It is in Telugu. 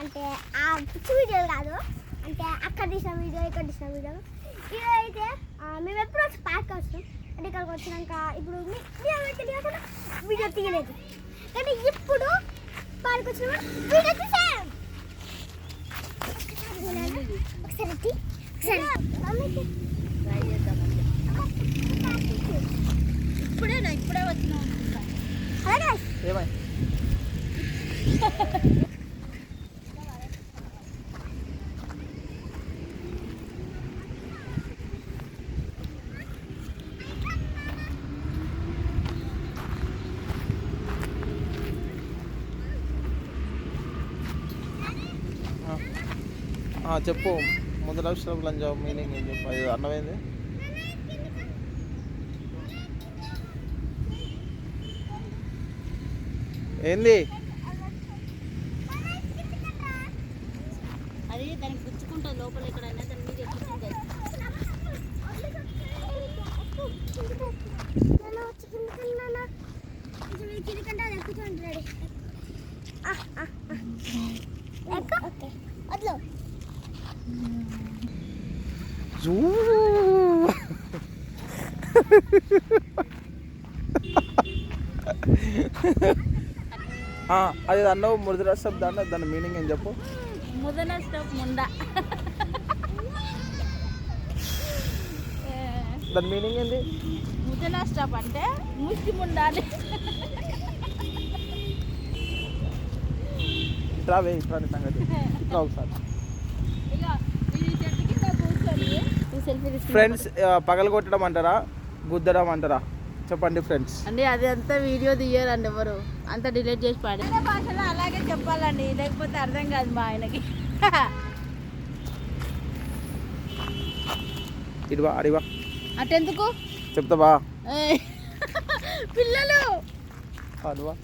అంటే ఆ పిచ్చి వీడియోలు కాదు, అంటే అక్కడ తీసిన వీడియో ఇక్కడ తీసిన వీడియో. ఇవి అయితే మేము ఎప్పుడు వచ్చి పార్క్ వస్తాం అంటే ఇక్కడికి వచ్చినాక ఇప్పుడు వీడియో తీయలేదు, కానీ ఇప్పుడు పార్క్ వచ్చిన వీడియో తీసాం. ఇప్పుడే వచ్చినాం. చెప్పు మొదటి అక్షరం లంజా మీనింగ్ ఏం చెప్పు, అది అన్నమైంది. ఏంది అది దానికి గుచ్చుకుంటుంది లోపల ఎక్కడైనా, దాని మీద ఎక్కుతుంటుంది. అది అన్నవు మురదర శబ్దాన్ని, దాని మీనింగ్ ఏం చెప్పు. ముదన స్టాప్ ముండా, దాని మీనింగ్ ఏంది? ముదన స్టాప్ అంటే ముష్టి ముండాలి. రావే ఇట్రాని సంగతి ఇట్లా ఒకసారి. ఫ్రెండ్స్ పగలగొట్టడం అంటారా గుద్దడం అంటారా చెప్పండి ఫ్రెండ్స్. అంటే అది అంతా వీడియో తీయరండి ఎవరు, అంతా డిలీట్ చేసి పాడి భాషలో అలాగే చెప్పాలండి, లేకపోతే అర్థం కాదు మా ఆయనకి. ఇడివా అడివా అటెందుకు చెప్తావా పిల్లలు అడివా